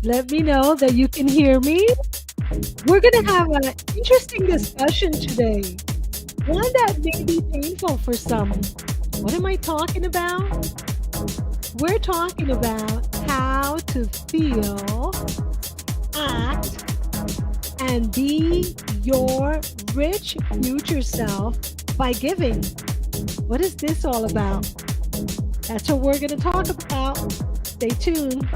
Let me know that you can hear me. We're going to have an interesting discussion today, one that may be painful for some. What am I talking about? We're talking about how to feel, act, and be your rich future self by giving. What is this all about? That's what we're going to talk about. Stay tuned.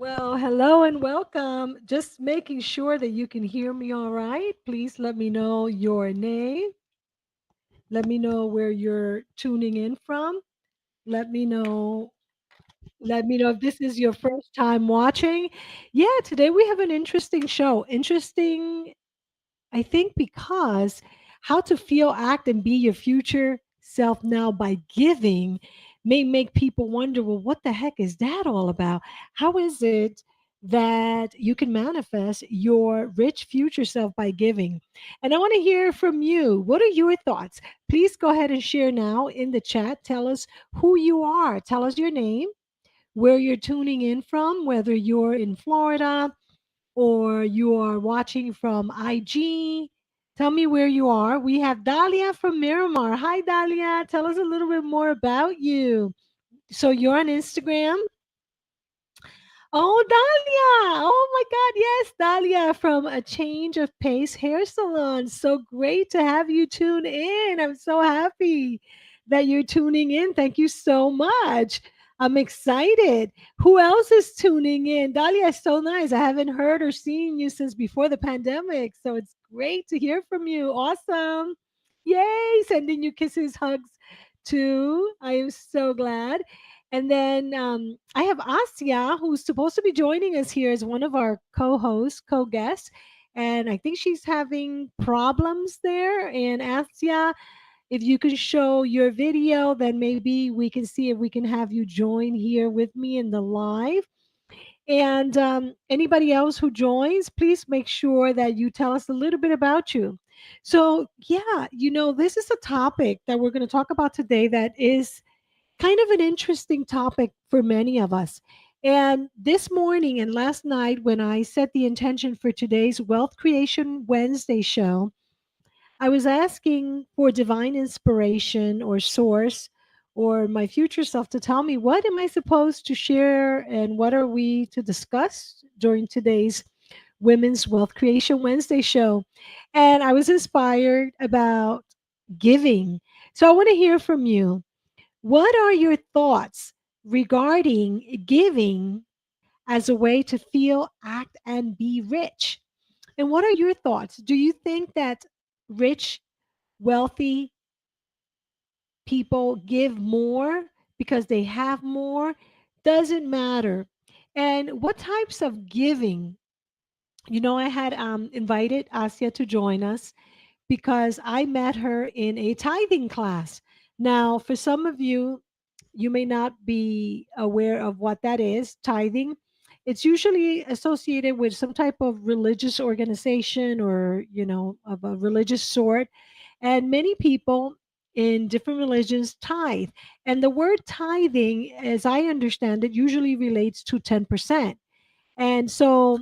Well, hello and welcome. Just making sure that you can hear me all right. Please let me know your name. Let me know where you're tuning in from. Let me know let me know if this is your first time watching. Yeah, today we have an interesting show. Interesting, I think, because how to feel, act, and be your future self now by giving may make people wonder, well, what the heck is that all about? How is it that you can manifest your rich future self by giving? And I want to hear from you. What are your thoughts? Please go ahead and share now in the chat. Tell us who you are. Tell us your name, where you're tuning in from, whether you're in Florida or you are watching from IG. Tell me where you are. We have Dahlia from Miramar. Hi, Dahlia. Tell us a little bit more about you. So you're on Instagram. Oh, Dahlia. Oh my God. Yes, Dahlia from A Change of Pace Hair Salon. So great to have you tune in. I'm so happy that you're tuning in. Thank you so much. I'm excited. Who else is tuning in? Dahlia is so nice. I haven't heard or seen you since before the pandemic. So it's great to hear from you. Awesome. Yay. Sending you kisses, hugs too. I am so glad. And then I have Asya, who's supposed to be joining us here as one of our co hosts, co guests. And I think she's having problems there. And Asya, if you can show your video, then maybe we can see if we can have you join here with me in the live. And anybody else who joins, please make sure that you tell us a little bit about you. So, yeah, this is a topic that we're going to talk about today that is kind of an interesting topic for many of us. And this morning and last night, when I set the intention for today's Wealth Creation Wednesday show, I was asking for divine inspiration or source or my future self to tell me what am I supposed to share and what are we to discuss during today's Women's Wealth Creation Wednesday show. And I was inspired about giving. So I want to hear from you. What are your thoughts regarding giving as a way to feel, act, and be rich? And what are your thoughts? Do you think that rich, wealthy people give more because they have more? Doesn't matter. And what types of giving? I had invited Asia to join us because I met her in a tithing class. Now, for some of you, you may not be aware of what that is, tithing. It's usually associated with some type of religious organization or, of a religious sort. And many people in different religions tithe. And the word tithing, as I understand it, usually relates to 10%. And so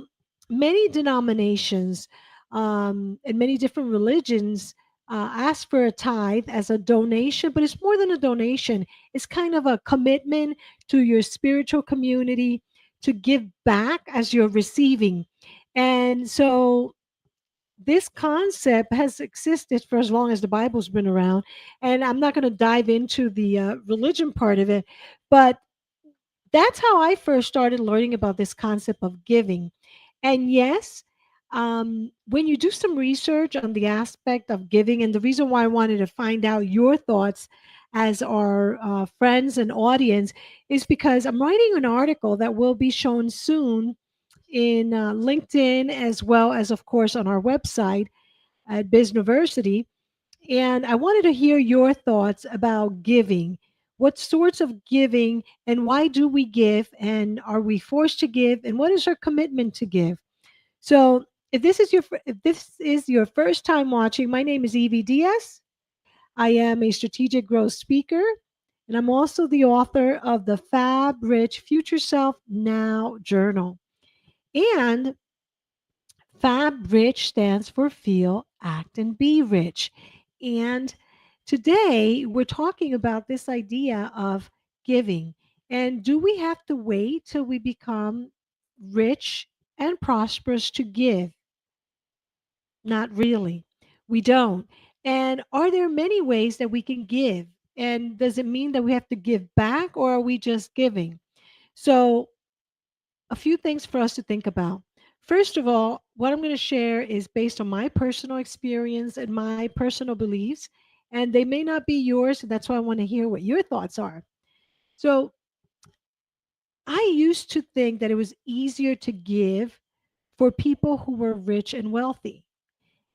many denominations and many different religions ask for a tithe as a donation, but it's more than a donation. It's kind of a commitment to your spiritual community to give back as you're receiving. And so this concept has existed for as long as the Bible's been around. And I'm not going to dive into the religion part of it, but that's how I first started learning about this concept of giving. And yes, when you do some research on the aspect of giving, and the reason why I wanted to find out your thoughts as our friends and audience is because I'm writing an article that will be shown soon in LinkedIn, as well as, of course, on our website at Bizniversity. And I wanted to hear your thoughts about giving. What sorts of giving and why do we give? And are we forced to give? And what is our commitment to give? So, if this is your first time watching, my name is Evie Diaz. I am a strategic growth speaker, and I'm also the author of the Fab Rich Future Self Now Journal. And Fab Rich stands for feel, act, and be rich. And today we're talking about this idea of giving. And do we have to wait till we become rich and prosperous to give? Not really. We don't. And are there many ways that we can give? And does it mean that we have to give back or are we just giving? So, a few things for us to think about. First of all, what I'm going to share is based on my personal experience and my personal beliefs, and they may not be yours. And that's why I want to hear what your thoughts are. So, I used to think that it was easier to give for people who were rich and wealthy.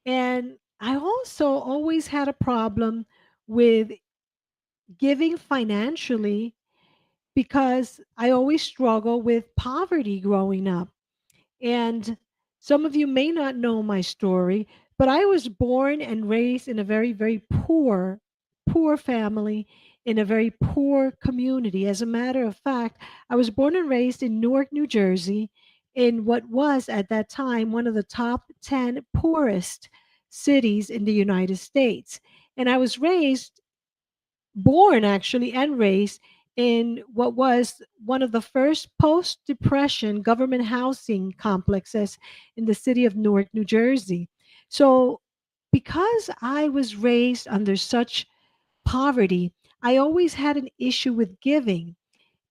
And I also always had a problem with giving financially because I always struggle with poverty growing up. And some of you may not know my story, but I was born and raised in a very, very poor family in a very poor community. As a matter of fact, I was born and raised in Newark, New Jersey, in what was at that time one of the top 10 poorest cities in the United States. And I was born actually and raised in what was one of the first post depression government housing complexes in the city of Newark, New Jersey. So, because I was raised under such poverty, I always had an issue with giving.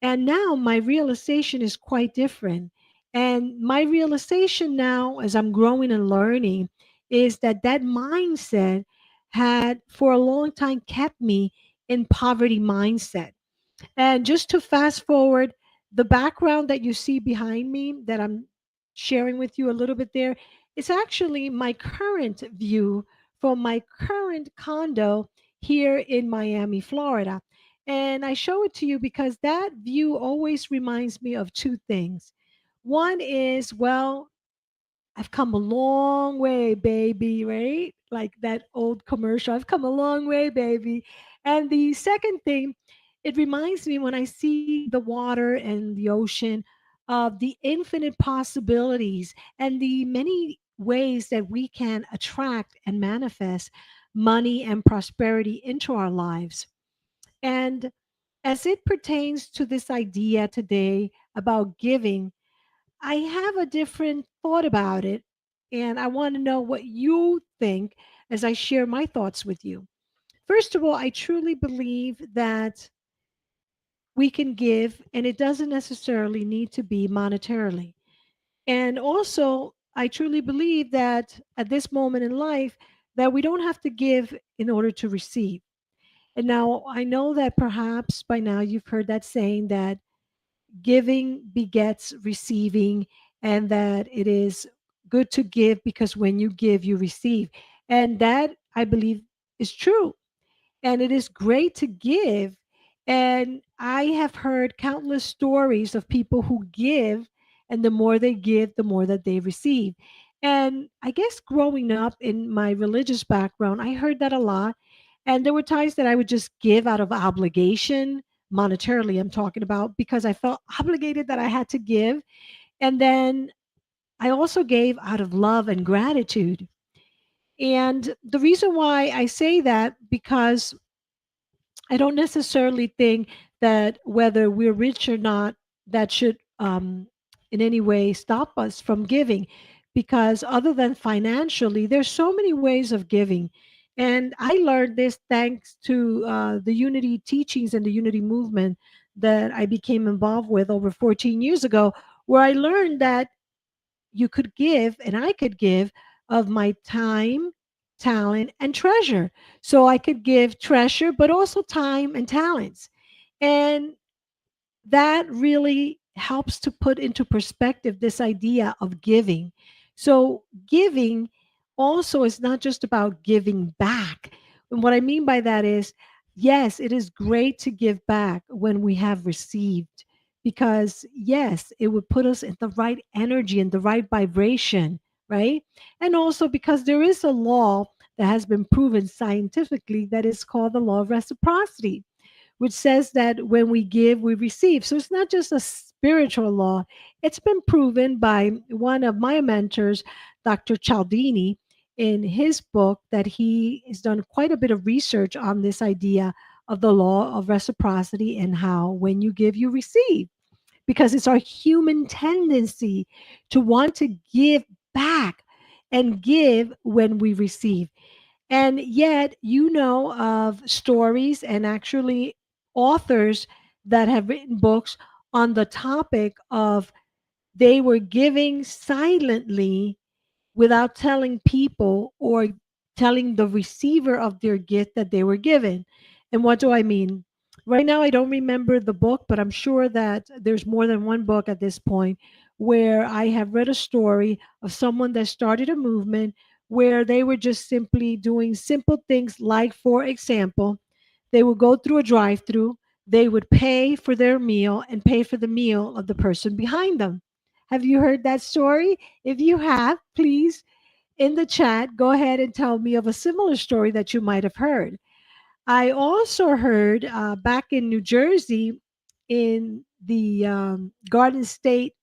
And now my realization is quite different. And my realization now, as I'm growing and learning, is that that mindset had for a long time kept me in poverty mindset. And just to fast forward, the background that you see behind me that I'm sharing with you a little bit there, it's actually my current view from my current condo here in Miami, Florida. And I show it to you because that view always reminds me of two things. One is, well, I've come a long way, baby, right? Like that old commercial. I've come a long way, baby. And the second thing, it reminds me when I see the water and the ocean of the infinite possibilities and the many ways that we can attract and manifest money and prosperity into our lives. And as it pertains to this idea today about giving, I have a different thought about it, and I want to know what you think as I share my thoughts with you. First of all, I truly believe that we can give, and it doesn't necessarily need to be monetarily. And also, I truly believe that at this moment in life, that we don't have to give in order to receive. And now I know that perhaps by now you've heard that saying that giving begets receiving, and that it is good to give because when you give, you receive. And that I believe is true. And it is great to give. And I have heard countless stories of people who give, and the more they give, the more that they receive. And I guess growing up in my religious background, I heard that a lot. And there were times that I would just give out of obligation, monetarily, I'm talking about, because I felt obligated that I had to give. And then I also gave out of love and gratitude. And the reason why I say that, because I don't necessarily think that whether we're rich or not, that should in any way stop us from giving. Because other than financially, there's so many ways of giving. And I learned this thanks to the Unity teachings and the Unity movement that I became involved with over 14 years ago, where I learned that you could give and I could give of my time, talent, and treasure. So I could give treasure, but also time and talents. And that really helps to put into perspective this idea of giving. So, giving also is not just about giving back. And what I mean by that is, yes, it is great to give back when we have received, because, yes, it would put us in the right energy and the right vibration, right? And also because there is a law that has been proven scientifically that is called the law of reciprocity, which says that when we give, we receive. So it's not just a spiritual law. It's been proven by one of my mentors, Dr. Cialdini, in his book, that he has done quite a bit of research on this idea of the law of reciprocity and how when you give, you receive. Because it's our human tendency to want to give back and give when we receive. And yet, you know of stories and actually authors that have written books on the topic of they were giving silently without telling people or telling the receiver of their gift that they were given. And what do I mean? Right now, I don't remember the book, but I'm sure that there's more than one book at this point where I have read a story of someone that started a movement where they were just simply doing simple things, like, for example, they would go through a drive through, they would pay for their meal and pay for the meal of the person behind them. Have you heard that story? If you have, please, in the chat, go ahead and tell me of a similar story that you might have heard. I also heard back in New Jersey, in the Garden State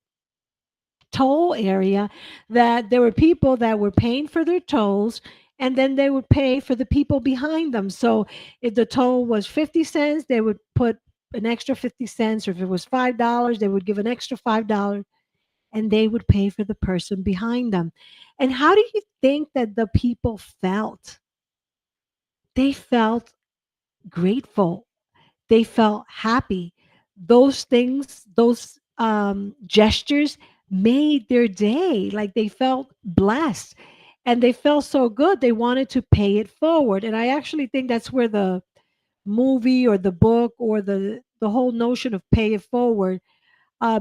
toll area, that there were people that were paying for their tolls and then they would pay for the people behind them. So if the toll was 50 cents, they would put an extra 50 cents, or if it was $5, they would give an extra $5, and they would pay for the person behind them. And how do you think that the people felt? They felt grateful. They felt happy. Those things, those gestures made their day. Like, they felt blessed and they felt so good. They wanted to pay it forward. And I actually think that's where the movie or the book or the whole notion of pay it forward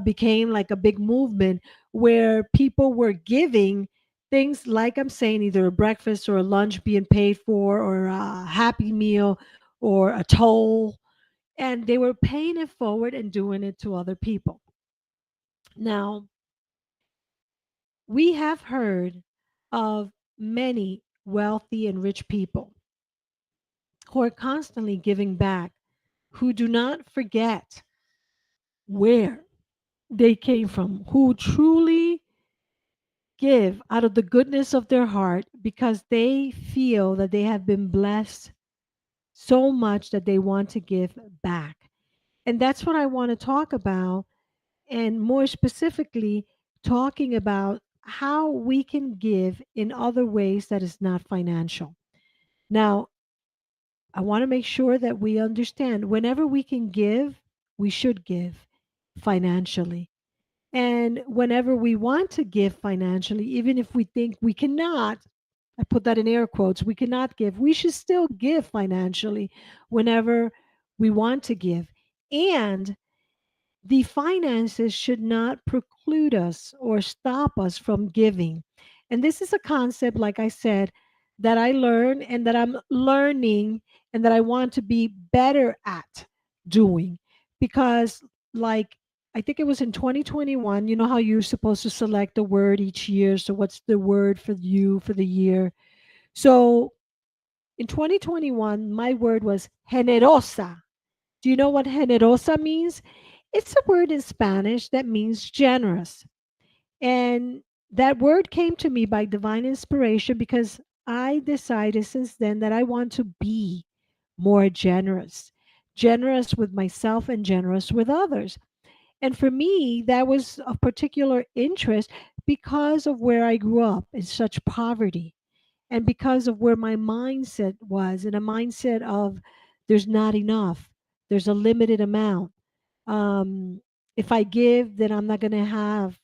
became like a big movement, where people were giving things like, I'm saying, either a breakfast or a lunch being paid for, or a happy meal, or a toll, and they were paying it forward and doing it to other people. Now, we have heard of many wealthy and rich people who are constantly giving back, who do not forget where they came from, who truly give out of the goodness of their heart because they feel that they have been blessed so much that they want to give back. And that's what I want to talk about, and more specifically, talking about how we can give in other ways that is not financial. Now, I want to make sure that we understand whenever we can give, we should give financially. And whenever we want to give financially, even if we think we cannot, I put that in air quotes, we cannot give, we should still give financially whenever we want to give. And the finances should not preclude us or stop us from giving. And this is a concept, like I said, that I learned and that I'm learning and that I want to be better at doing. Because, like, I think it was in 2021, you know how you're supposed to select a word each year. So, what's the word for you for the year? So, in 2021, my word was generosa. Do you know what generosa means? It's a word in Spanish that means generous. And that word came to me by divine inspiration because I decided since then that I want to be more generous, generous with myself and generous with others. And for me, that was of particular interest because of where I grew up in such poverty and because of where my mindset was, in a mindset of there's not enough, there's a limited amount. um if I give, then I'm not going to have,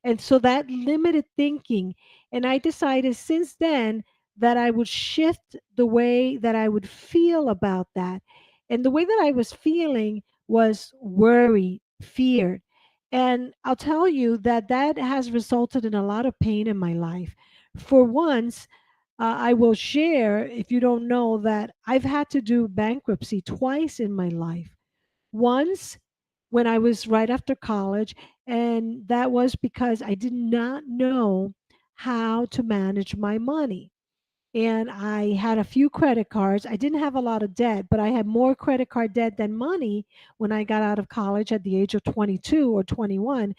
and so that limited thinking. And I decided since then that I would shift the way that I would feel about that. And the way that I was feeling was worried, feared. And I'll tell you that that has resulted in a lot of pain in my life. For once, I will share, if you don't know, that I've had to do bankruptcy twice in my life. Once when I was right after college, and that was because I did not know how to manage my money. And I had a few credit cards. I didn't have a lot of debt, but I had more credit card debt than money when I got out of college at the age of 22 or 21.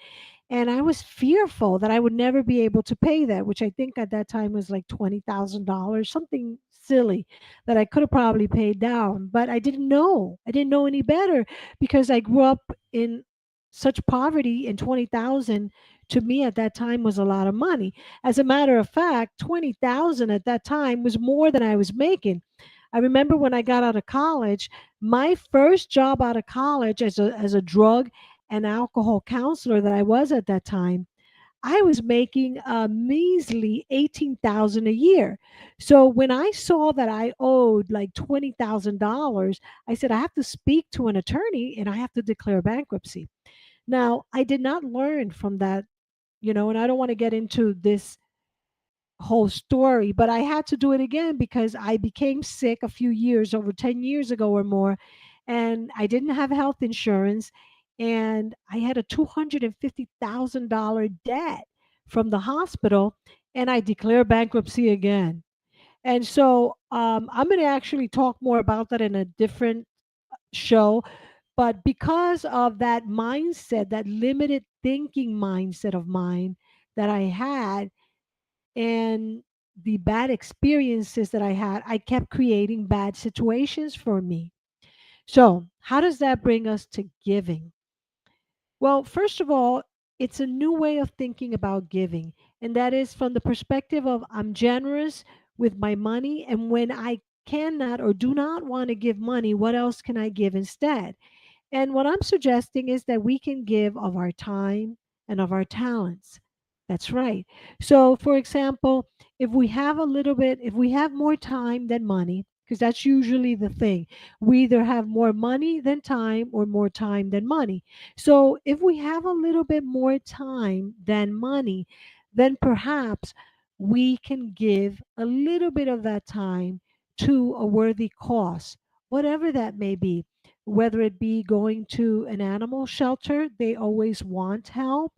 And I was fearful that I would never be able to pay that, which I think at that time was like $20,000, something silly that I could have probably paid down. But I didn't know. I didn't know any better because I grew up in such poverty, and 20,000 to me at that time was a lot of money. As a matter of fact, 20,000 at that time was more than I was making. I remember when I got out of college, my first job out of college as a drug and alcohol counselor that I was at that time, I was making a measly 18,000 a year. So when I saw that I owed like $20,000, I said I have to speak to an attorney and I have to declare bankruptcy. Now, I did not learn from that, and I don't want to get into this whole story, but I had to do it again because I became sick a few years, over 10 years ago or more, and I didn't have health insurance, and I had a $250,000 debt from the hospital, and I declared bankruptcy again. And so I'm going to actually talk more about that in a different show. But because of that mindset, that limited thinking mindset of mine that I had, and the bad experiences that I had, I kept creating bad situations for me. So, how does that bring us to giving? Well, first of all, it's a new way of thinking about giving, and that is from the perspective of I'm generous with my money, and when I cannot or do not want to give money, what else can I give instead? And what I'm suggesting is that we can give of our time and of our talents. That's right. So, for example, if we have a little bit, if we have more time than money, because that's usually the thing, we either have more money than time or more time than money. So, if we have a little bit more time than money, then perhaps we can give a little bit of that time to a worthy cause, whatever that may be, whether it be going to an animal shelter, they always want help,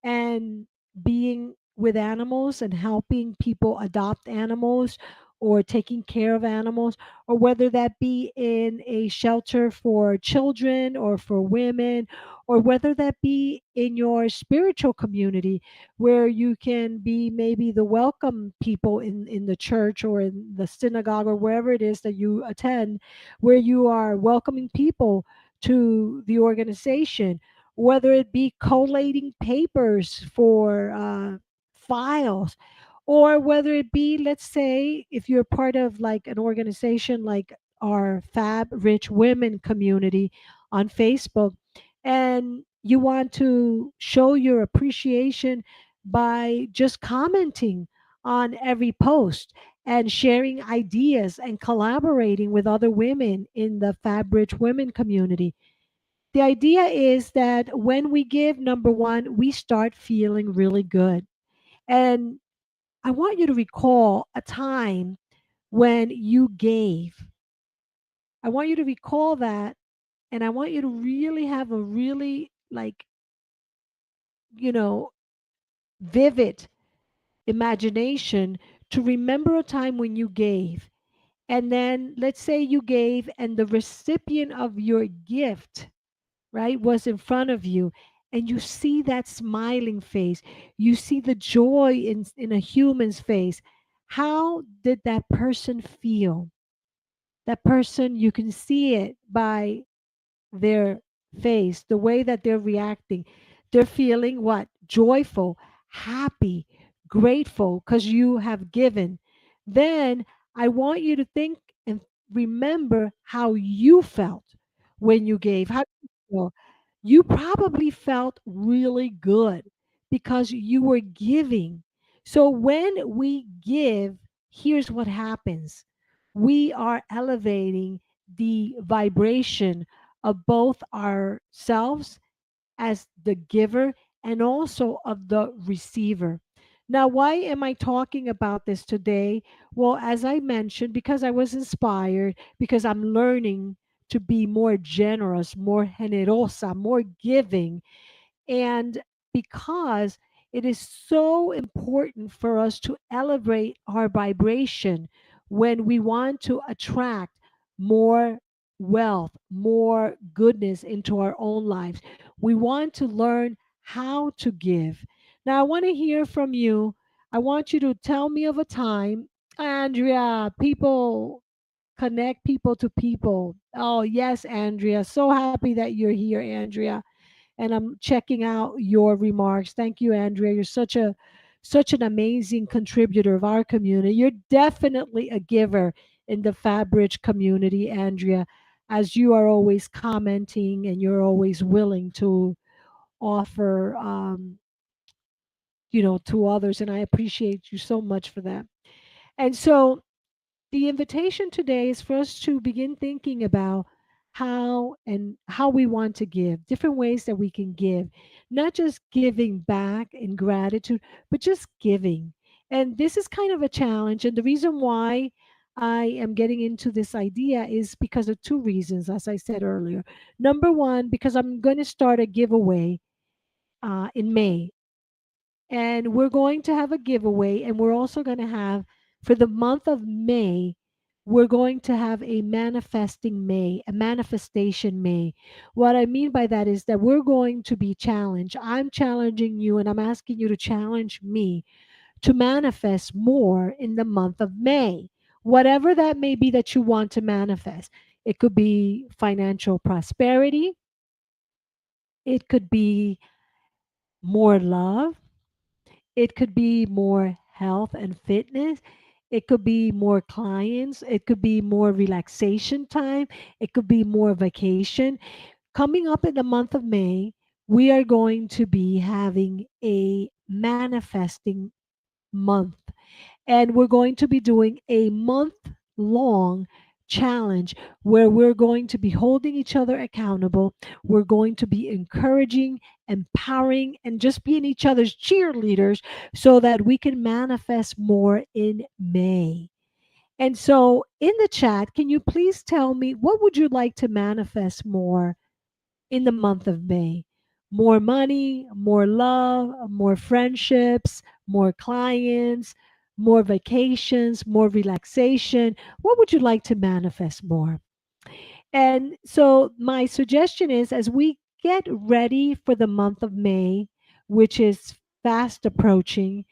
and being with animals and helping people adopt animals or taking care of animals, or whether that be in a shelter for children or for women, or whether that be in your spiritual community where you can be maybe the welcome people in the church or in the synagogue or wherever it is that you attend, where you are welcoming people to the organization, whether it be collating papers for files, or whether it be, let's say, if you're part of like an organization like our Fab Rich Women community on Facebook, and you want to show your appreciation by just commenting on every post and sharing ideas and collaborating with other women in the Fab Rich Women community. The idea is that when we give, number one, we start feeling really good. And I want you to recall a time when you gave. I want you to recall that. And I want you to really have a really, like, you know, vivid imagination to remember a time when you gave. And then let's say you gave, and the recipient of your gift, right, was in front of you, and you see that smiling face, you see the joy in a human's face. how did that person feel? That person, you can see it by their face, the way that they're reacting. They're feeling what? Joyful, happy, grateful because you have given. Then I want you to think and remember how you felt when you gave. How did you feel? You probably felt really good because you were giving. So when we give, here's what happens: we are elevating the vibration of both ourselves as the giver and also of the receiver. Now, why am I talking about this today? Well, as I mentioned, because I was inspired, because I'm learning to be more generous, more generosa, more giving, and because it is so important for us to elevate our vibration when we want to attract more wealth, more goodness into our own lives. We want to learn how to give. Now, I want to hear from you. I want you to tell me of a time, Andrea, people connect people to people. Oh, yes, Andrea. So happy that you're here, Andrea, and I'm checking out your remarks. Thank you, Andrea. You're such an amazing contributor of our community. You're definitely a giver in the Fabric community, Andrea, as you are always commenting and you're always willing to offer, to others. And I appreciate you so much for that. And so the invitation today is for us to begin thinking about how we want to give, different ways that we can give, not just giving back in gratitude, but just giving. And this is kind of a challenge. And the reason why I am getting into this idea is because of two reasons, as I said earlier. Number one, because I'm going to start a giveaway in May, and we're going to have a giveaway, and we're also going to have, for the month of May, we're going to have a manifesting May, a manifestation May. What I mean by that is that we're going to be challenged. I'm challenging you, and I'm asking you to challenge me to manifest more in the month of May, whatever that may be that you want to manifest. It could be financial prosperity, it could be more love, it could be more health and fitness. It could be more clients. It could be more relaxation time. It could be more vacation. Coming up in the month of May, we are going to be having a manifesting month, and we're going to be doing a month long challenge where we're going to be holding each other accountable. We're going to be encouraging, empowering, and just being each other's cheerleaders so that we can manifest more in May. And so, in the chat, can you please tell me what would you like to manifest more in the month of May? More money, more love, more friendships, more clients, more vacations, more relaxation. What would you like to manifest more? And so, my suggestion is as we get ready for the month of May, which is fast approaching,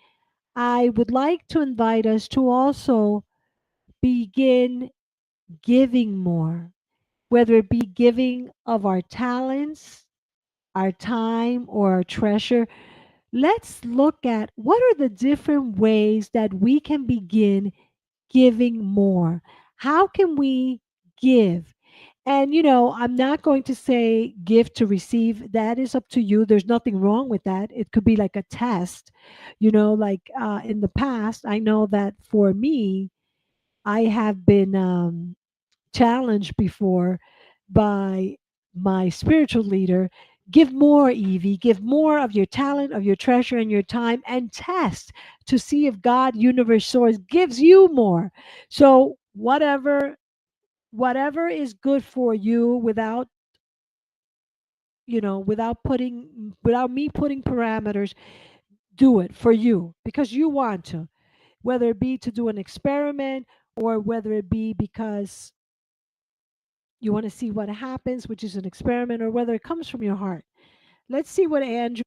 I would like to invite us to also begin giving more, whether it be giving of our talents, our time, or our treasure. Let's look at what are the different ways that we can begin giving more. How can we give? And, I'm not going to say give to receive. That is up to you. There's nothing wrong with that. It could be like a test. Like in the past, I know that for me, I have been challenged before by my spiritual leader. Give more, Evie. Give more of your talent, of your treasure, and your time, and test to see if God, universe, source gives you more. So whatever is good for you, without me putting parameters, do it for you because you want to, whether it be to do an experiment or whether it be because you want to see what happens, which is an experiment, or whether it comes from your heart. Let's see what Andrew.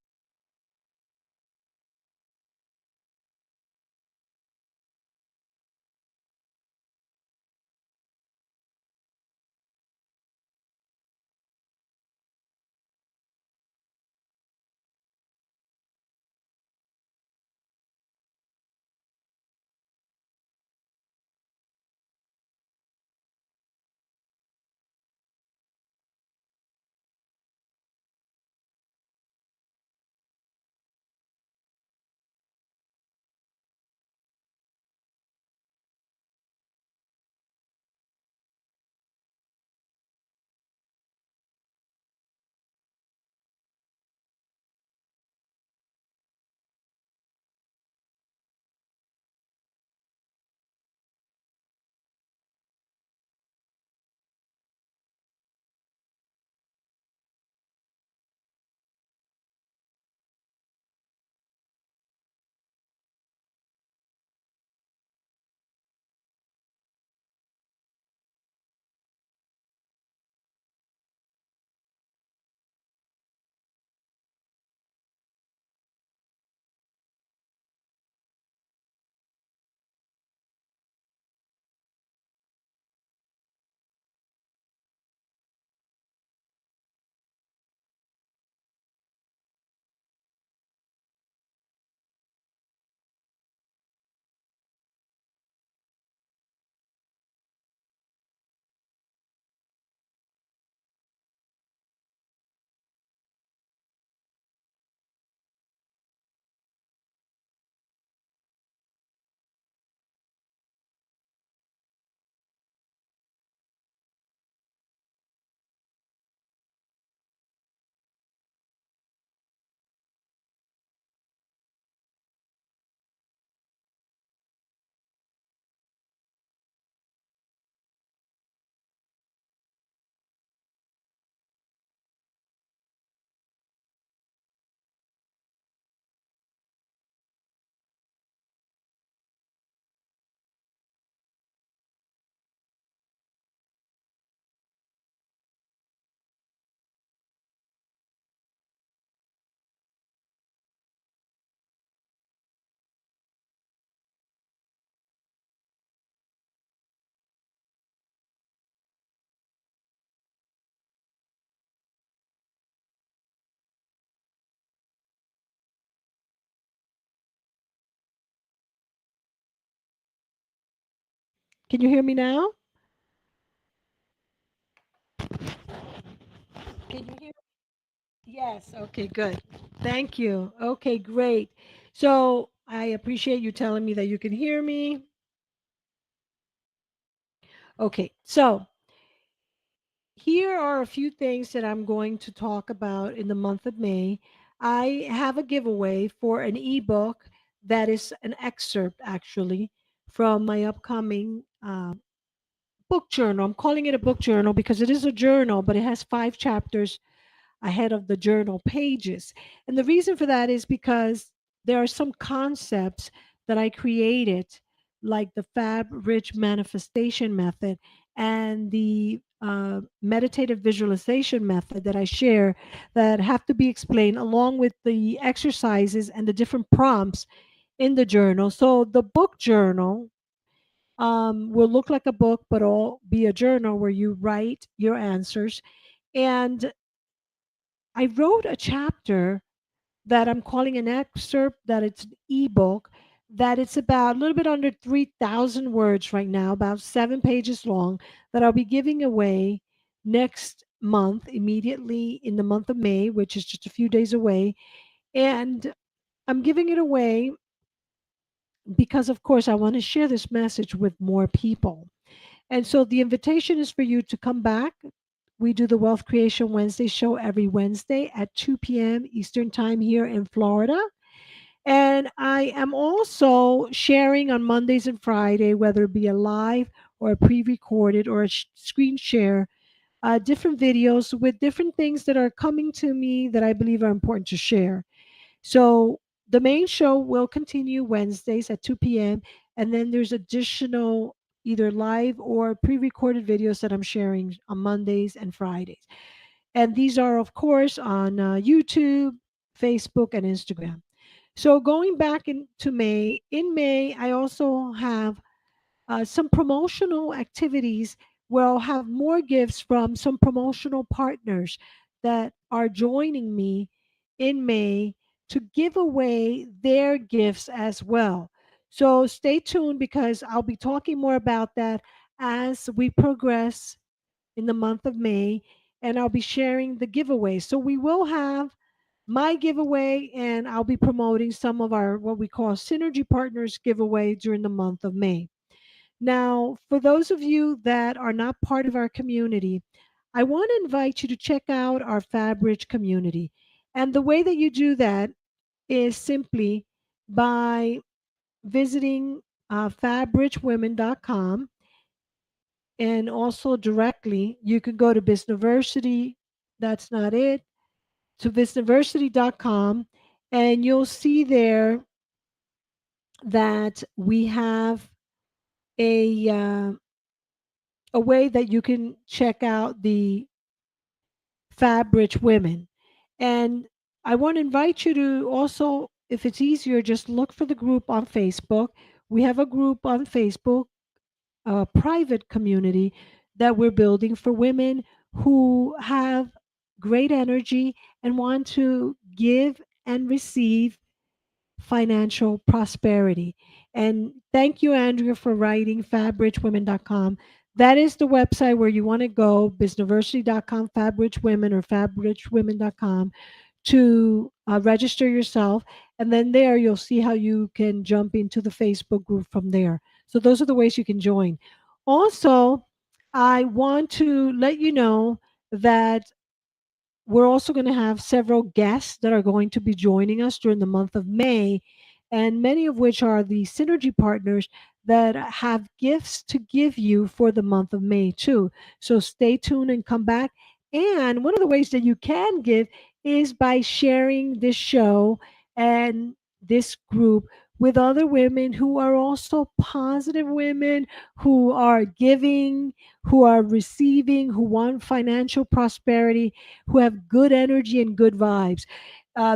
Can you hear me now? Can you hear? Yes. Okay, good. Thank you. Okay, great. So I appreciate you telling me that you can hear me. Okay, so here are a few things that I'm going to talk about in the month of May. I have a giveaway for an ebook that is an excerpt, actually, from my upcoming book journal. I'm calling it a book journal because it is a journal, but it has 5 chapters ahead of the journal pages. And the reason for that is because there are some concepts that I created, like the Fab Rich Manifestation Method and the meditative visualization method that I share, that have to be explained along with the exercises and the different prompts in the journal. So the book journal will look like a book, but all be a journal where you write your answers. And I wrote a chapter that I'm calling an excerpt, that it's an ebook, that it's about a little bit under 3,000 words right now, about 7 pages long, that I'll be giving away next month, immediately in the month of May, which is just a few days away. And I'm giving it away because, of course, I want to share this message with more people. And so the invitation is for you to come back. We do the Wealth Creation Wednesday show every Wednesday at 2 p.m. Eastern Time here in Florida. And I am also sharing on Mondays and Friday, whether it be a live or a pre recorded or a screen share, different videos with different things that are coming to me that I believe are important to share. So the main show will continue Wednesdays at 2 p.m. And then there's additional either live or pre recorded videos that I'm sharing on Mondays and Fridays. And these are, of course, on YouTube, Facebook, and Instagram. So going back into May, in May, I also have some promotional activities where I'll have more gifts from some promotional partners that are joining me in May to give away their gifts as well. So stay tuned because I'll be talking more about that as we progress in the month of May, and I'll be sharing the giveaway. So we will have my giveaway, and I'll be promoting some of our what we call synergy partners giveaway during the month of May. Now, for those of you that are not part of our community, I want to invite you to check out our Fabrich community. And the way that you do that is simply by visiting fabrichwomen.com, and also directly you can go to Businessversity. That's not it. To businessversity.com, and you'll see there that we have a uh, a way that you can check out the Fab Rich Women. And I want to invite you to also, if it's easier, just look for the group on Facebook. We have a group on Facebook, a private community that we're building for women who have great energy and want to give and receive financial prosperity. And thank you, Andrea, for writing fabrichwomen.com. That is the website where you want to go, businessversity.com, fabrichwomen, or fabrichwomen.com, to register yourself. And then there you'll see how you can jump into the Facebook group from there. So those are the ways you can join. Also, I want to let you know that we're also going to have several guests that are going to be joining us during the month of May, and many of which are the synergy partners that have gifts to give you for the month of May, too. So stay tuned and come back. And one of the ways that you can give is by sharing this show and this group with other women who are also positive women, who are giving, who are receiving, who want financial prosperity, who have good energy and good vibes.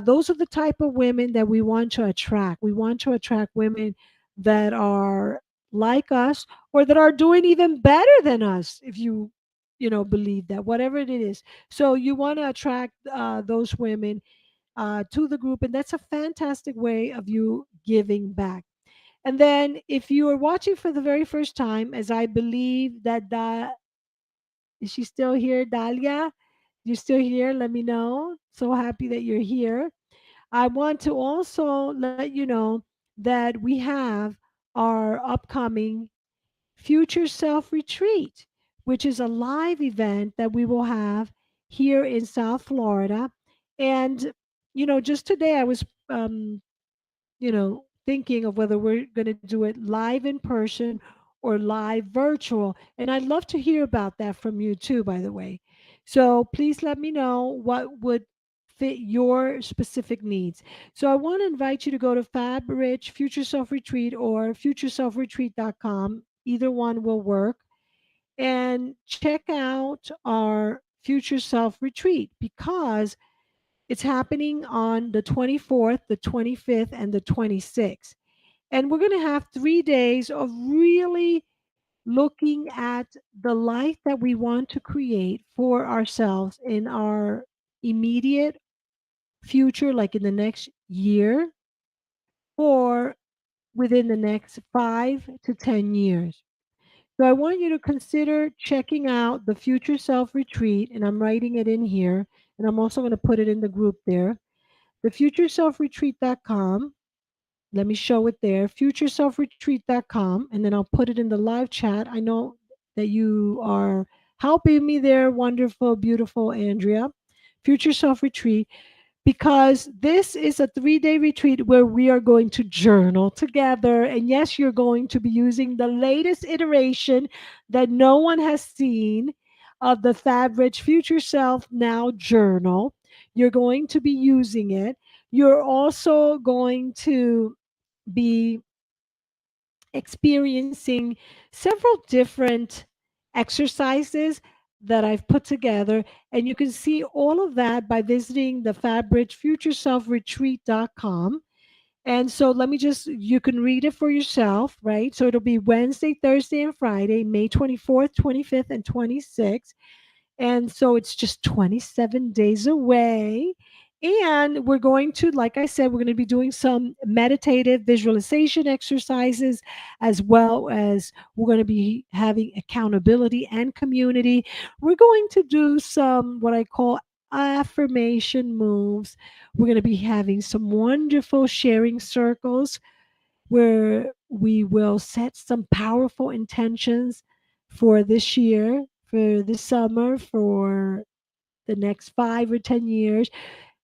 Those are the type of women that we want to attract. We want to attract women that are like us, or that are doing even better than us, if you believe that, whatever it is. So you want to attract those women to the group, and that's a fantastic way of you giving back. And then if you are watching for the very first time, as I believe that is she still here, Dalia? You're still here? Let me know. So happy that you're here. I want to also let you know that we have our upcoming Future Self Retreat, which is a live event that we will have here in South Florida. And, just today I was thinking of whether we're going to do it live in person or live virtual. And I'd love to hear about that from you too, by the way. So please let me know what would fit your specific needs. So I want to invite you to go to FabRich Future Self Retreat or futureselfretreat.com. Either one will work. And check out our Future Self Retreat because it's happening on the 24th, the 25th, and the 26th. And we're going to have 3 days of really looking at the life that we want to create for ourselves in our immediate future, like in the next year or within the next 5 to 10 years. So I want you to consider checking out the Future Self Retreat, and I'm writing it in here, and I'm also going to put it in the group there. Thefutureselfretreat.com. Let me show it there. Futureselfretreat.com. And then I'll put it in the live chat. I know that you are helping me there. Wonderful, beautiful Andrea. Future Self Retreat, because this is a 3 day retreat where we are going to journal together. And yes, you're going to be using the latest iteration that no one has seen of the Fabric Future Self Now Journal. You're going to be using it. You're also going to be experiencing several different exercises that I've put together. And you can see all of that by visiting the fabricfutureselfretreat.com. And so let me just, you can read it for yourself, right? So it'll be Wednesday, Thursday, and Friday, May 24th, 25th, and 26th. And so it's just 27 days away. And we're going to, like I said, we're going to be doing some meditative visualization exercises, as well as we're going to be having accountability and community. We're going to do some what I call affirmation moves. We're going to be having some wonderful sharing circles where we will set some powerful intentions for this year, for this summer, for the next 5 or 10 years.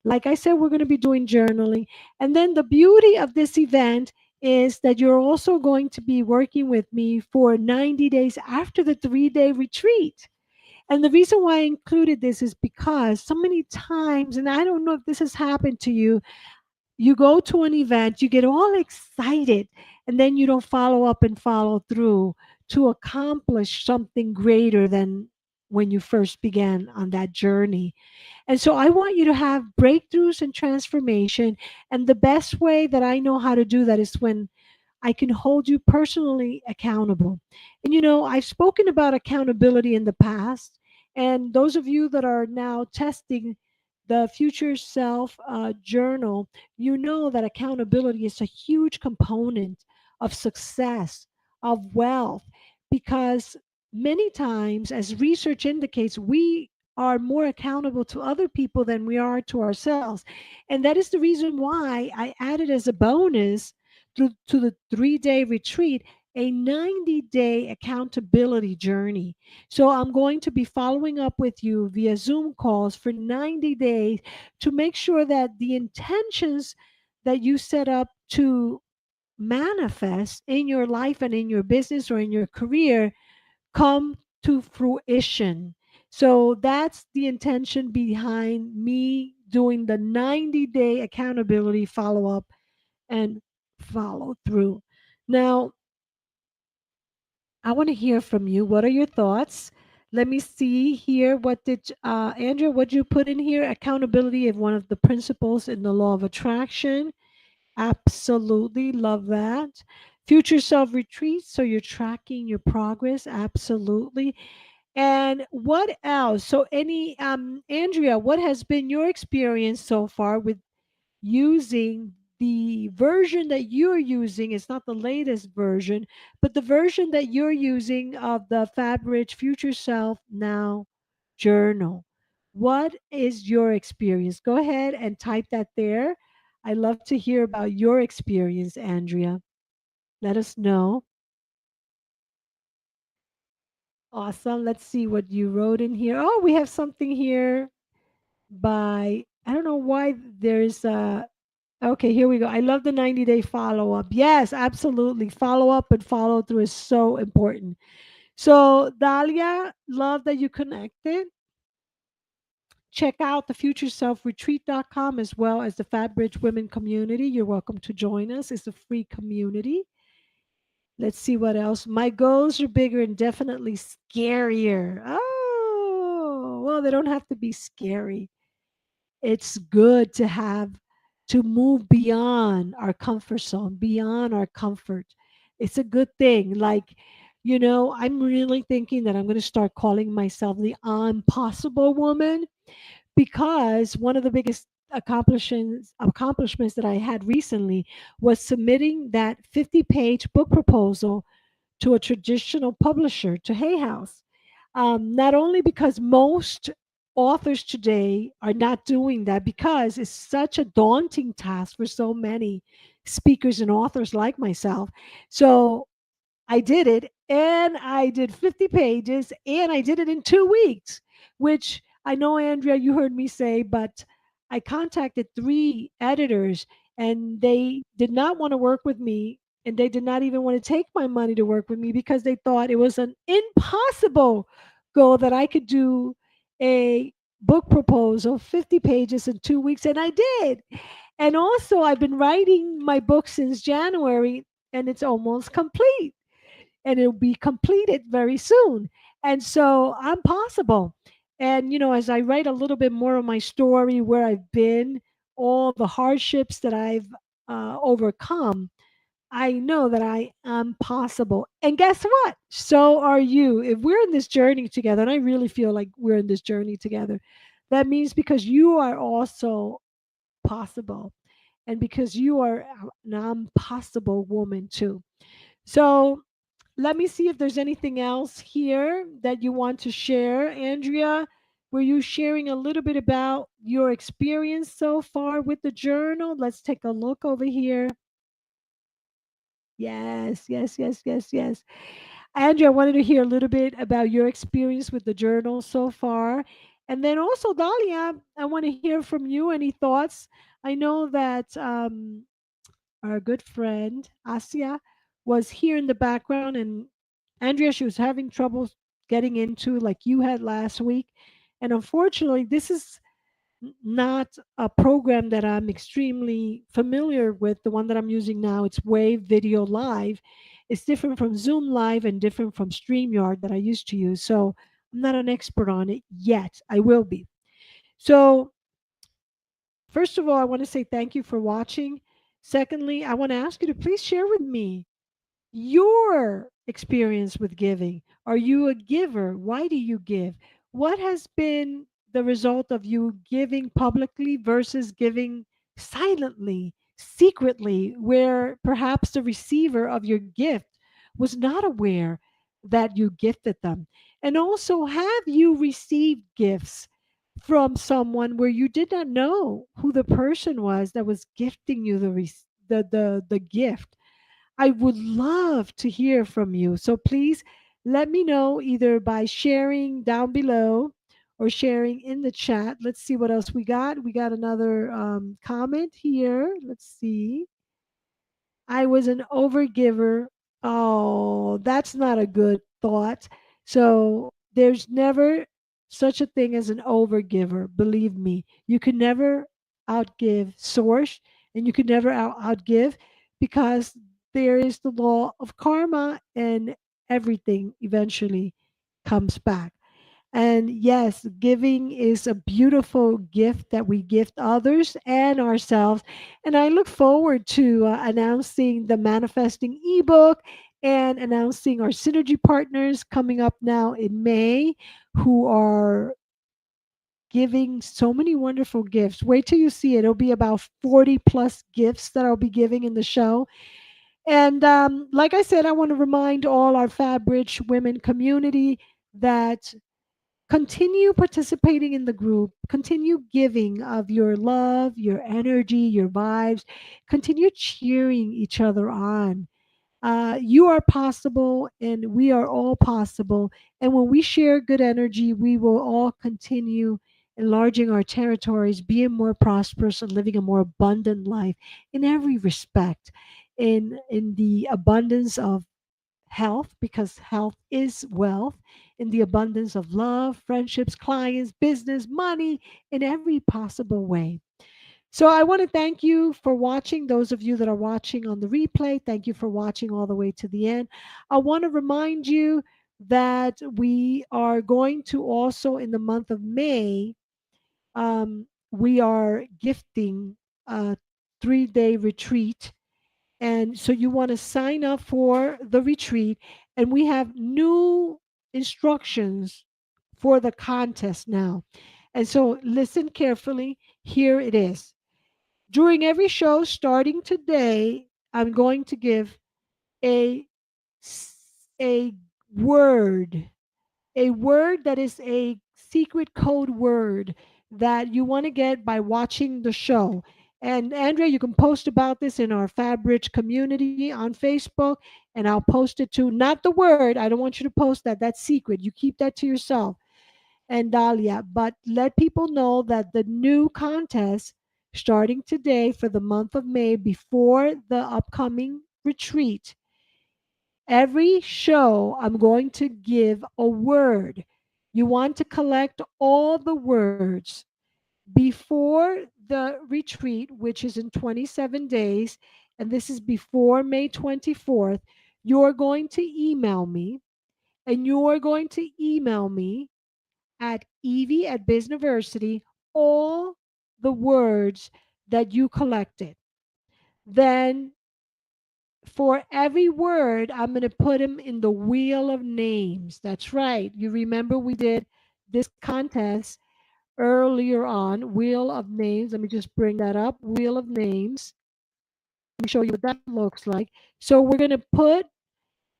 Like I said, we're going to be doing journaling. And then the beauty of this event is that you're also going to be working with me for 90 days after the 3 day retreat. And the reason why I included this is because so many times, and I don't know if this has happened to you go to an event, you get all excited, and then you don't follow up and follow through to accomplish something greater than when you first began on that journey. And so I want you to have breakthroughs and transformation. And the best way that I know how to do that is when I can hold you personally accountable. And I've spoken about accountability in the past. And those of you that are now testing the Future Self journal, you know that accountability is a huge component of success, of wealth, because many times, as research indicates, we are more accountable to other people than we are to ourselves. And that is the reason why I added as a bonus to the 3 day retreat a 90-day accountability journey. So I'm going to be following up with you via Zoom calls for 90 days to make sure that the intentions that you set up to manifest in your life and in your business or in your career come to fruition. So that's the intention behind me doing the 90-day accountability follow up and follow through. Now, I want to hear from you. What are your thoughts? Let me see here. What did Andrea? What you put in here? Accountability is one of the principles in the law of attraction. Absolutely love that. Future self retreat. So you're tracking your progress. Absolutely. And what else? So any Andrea, what has been your experience so far with using the version that you're using is not the latest version, but the version that you're using of the Fabric Future Self Now journal. What is your experience? Go ahead and type that there. I love to hear about your experience, Andrea. Let us know. Awesome. Let's see what you wrote in here. Oh, we have something here by, I don't know why there's okay, here we go. I love the 90-day follow up. Yes, absolutely. Follow up and follow through is so important. So, Dalia, love that you connected. Check out the futureselfretreat.com as well as the Fat Bridge Women community. You're welcome to join us. It's a free community. Let's see what else. My goals are bigger and definitely scarier. Oh, well, they don't have to be scary. It's good to have to move beyond our comfort zone, beyond our comfort. It's a good thing. Like, I'm really thinking that I'm going to start calling myself the impossible woman, because one of the biggest accomplishments that I had recently was submitting that 50-page book proposal to a traditional publisher, to Hay House. Not only because most authors today are not doing that, because it's such a daunting task for so many speakers and authors like myself. So I did it, and I did 50 pages, and I did it in 2 weeks, which I know, Andrea, you heard me say, but I contacted three editors, and they did not want to work with me. And they did not even want to take my money to work with me because they thought it was an impossible goal that I could do a book proposal, 50 pages in 2 weeks. And I did. And also, I've been writing my book since January, and it's almost complete, and it'll be completed very soon. And so I'm possible. And, as I write a little bit more of my story, where I've been, all the hardships that I've overcome, I know that I am possible. And guess what? So are you. If we're in this journey together, and I really feel like we're in this journey together, that means because you are also possible, and because you are an impossible woman too. So let me see if there's anything else here that you want to share. Andrea, were you sharing a little bit about your experience so far with the journal? Let's take a look over here. Yes, yes, yes, yes, yes. Andrea, I wanted to hear a little bit about your experience with the journal so far. And then also, Dahlia, I want to hear from you. Any thoughts? I know that our good friend Asia was here in the background, and Andrea, she was having trouble getting into, like you had last week. And unfortunately, this is not a program that I'm extremely familiar with. The one that I'm using now, it's Wave Video Live. It's different from Zoom Live and different from StreamYard that I used to use. So I'm not an expert on it yet. I will be. So first of all, I want to say thank you for watching. Secondly, I want to ask you to please share with me your experience with giving. Are you a giver? Why do you give? What has been the result of you giving publicly versus giving silently, secretly, where perhaps the receiver of your gift was not aware that you gifted them? And also, have you received gifts from someone where you did not know who the person was that was gifting you the gift? I would love to hear from you. So please let me know either by sharing down below or sharing in the chat. Let's see what else we got. We got another comment here. Let's see. I was an overgiver. Oh, that's not a good thought. So there's never such a thing as an overgiver. Believe me, you can never outgive source, and you can never outgive, because there is the law of karma, and everything eventually comes back. And yes, giving is a beautiful gift that we gift others and ourselves. And I look forward to announcing the manifesting ebook and announcing our synergy partners coming up now in May, who are giving so many wonderful gifts. Wait till you see it. It'll be about 40 plus gifts that I'll be giving in the show. And like I said, I want to remind all our Fab Rich women community that continue participating in the group, continue giving of your love, your energy, your vibes, continue cheering each other on. You are possible, and we are all possible. And when we share good energy, we will all continue enlarging our territories, being more prosperous, and living a more abundant life in every respect. In the abundance of health, because health is wealth, in the abundance of love, friendships, clients, business, money, in every possible way. So I want to thank you for watching. Those of you that are watching on the replay, thank you for watching all the way to the end. I want to remind you that we are going to also in the month of May, we are gifting a 3 day retreat. And so you want to sign up for the retreat. And we have new instructions for the contest now. And so listen carefully. Here it is. During every show, starting today, I'm going to give a a word, a word that is a secret code word that you want to get by watching the show. And Andrea, you can post about this in our Fabrich community on Facebook, and I'll post it too. Not the word. I don't want you to post that. That's secret. You keep that to yourself and Dahlia, but let people know that the new contest starting today for the month of May before the upcoming retreat, every show I'm going to give a word. You want to collect all the words before the retreat, which is in 27 days, and this is before May 24th. You're going to email me, and you're going to email me at Evie at Bizniversity all the words that you collected. Then for every word, I'm going to put them in the wheel of names. That's right. You remember we did this contest earlier on, wheel of names. Let me just bring that up. Wheel of names. Let me show you what that looks like. So we're going to put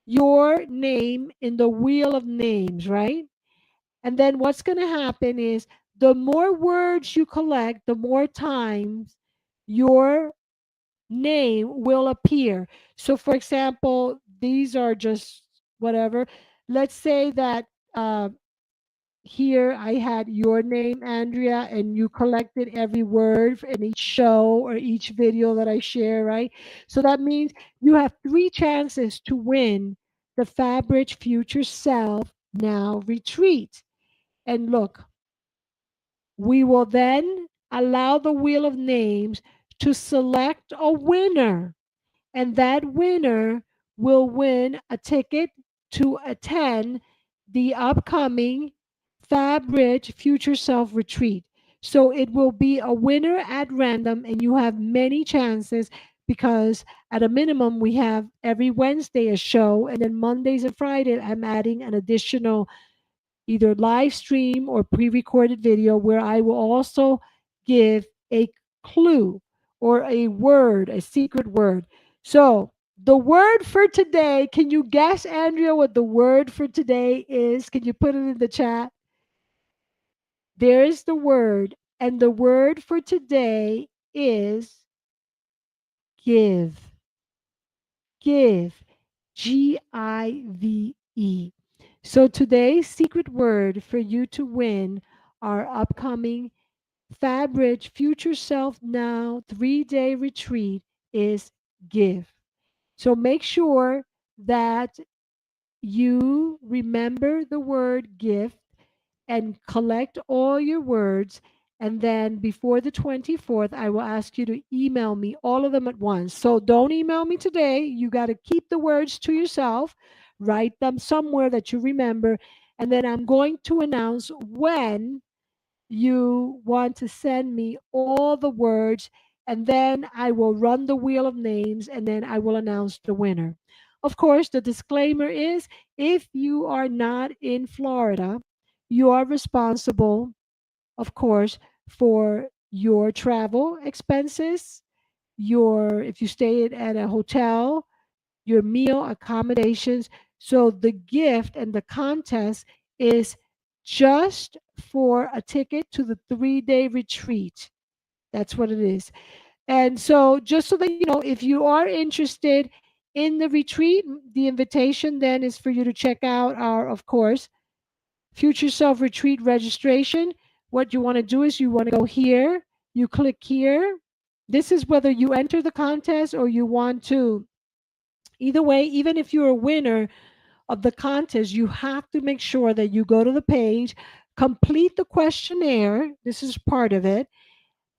your name in the wheel of names, right? And then what's going to happen is the more words you collect, the more times your name will appear. So, for example, these are just whatever. Let's say that here I had your name, Andrea, and you collected every word in each show or each video that I share, right? So that means you have 3 chances to win the Fabric Future Self Now Retreat. And look, we will then allow the wheel of names to select a winner, and that winner will win a ticket to attend the upcoming Fab Rich Future Self Retreat. So it will be a winner at random, and you have many chances because at a minimum, we have every Wednesday a show, and then Mondays and Fridays, I'm adding an additional either live stream or pre recorded video where I will also give a clue or a word, a secret word. So, the word for today, can you guess, Andrea, what the word for today is? Can you put it in the chat? There's the word, and the word for today is give. Give. Give. So today's secret word for you to win our upcoming Fabrich Future Self Now 3 day retreat is give. So make sure that you remember the word gift and collect all your words. And then before the 24th, I will ask you to email me all of them at once. So don't email me today. You got to keep the words to yourself, write them somewhere that you remember. And then I'm going to announce when you want to send me all the words, and then I will run the wheel of names, and then I will announce the winner. Of course, the disclaimer is if you are not in Florida, you are responsible of course, for your travel expenses, your if you stay at a hotel, your meal accommodations. So the gift and the contest is just for a ticket to the 3-day retreat. That's what it is. And so, just so that you know, if you are interested in the retreat, the invitation then is for you to check out our, of course, Future Self Retreat registration. What you want to do is you want to go here, you click here. This is whether you enter the contest or you want to. Either way, even if you're a winner of the contest, you have to make sure that you go to the page, complete the questionnaire. This is part of it.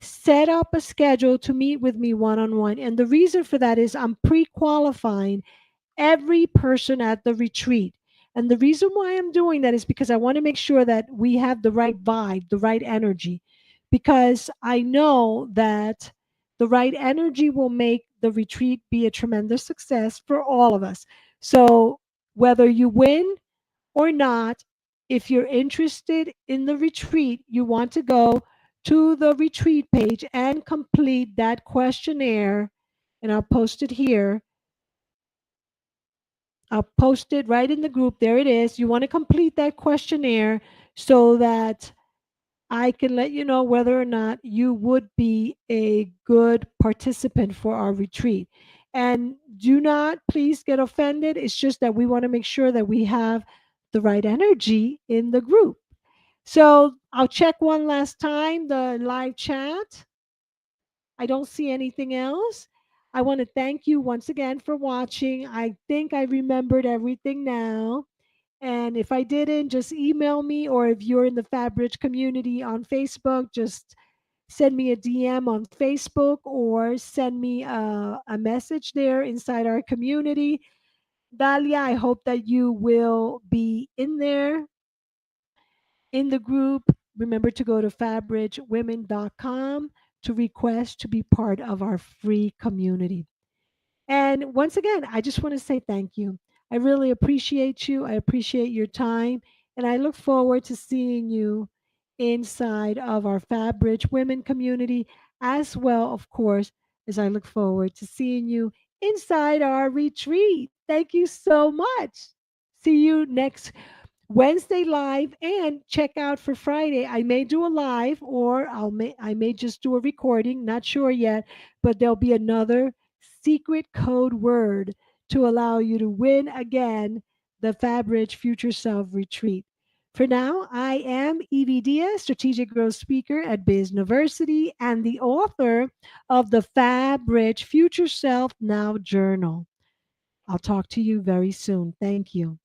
Set up a schedule to meet with me one on one. And the reason for that is I'm pre qualifying every person at the retreat. And the reason why I'm doing that is because I want to make sure that we have the right vibe, the right energy, because I know that the right energy will make the retreat be a tremendous success for all of us. So, whether you win or not, if you're interested in the retreat, you want to go to the retreat page and complete that questionnaire. And I'll post it here. I'll post it right in the group. There it is. You want to complete that questionnaire so that I can let you know whether or not you would be a good participant for our retreat. And do not please get offended. It's just that we want to make sure that we have the right energy in the group. So I'll check one last time the live chat. I don't see anything else. I want to thank you once again for watching. I think I remembered everything now. And if I didn't, just email me, or if you're in the Fabric community on Facebook, just send me a DM on Facebook or send me a message there inside our community. Dalia, I hope that you will be in there in the group. Remember to go to fabricwomen.com to request to be part of our free community. And once again, I just want to say thank you. I really appreciate you. I appreciate your time. And I look forward to seeing you inside of our Fabric Women community, as well, of course, as I look forward to seeing you inside our retreat. Thank you so much. See you next Wednesday live, and check out for Friday. I may do a live, or I may just do a recording, not sure yet, but there'll be another secret code word to allow you to win again the Fabric Future Self Retreat. For now, I am Evie Diaz, strategic growth speaker at Biz University and the author of the Fabric Future Self Now Journal. I'll talk to you very soon. Thank you.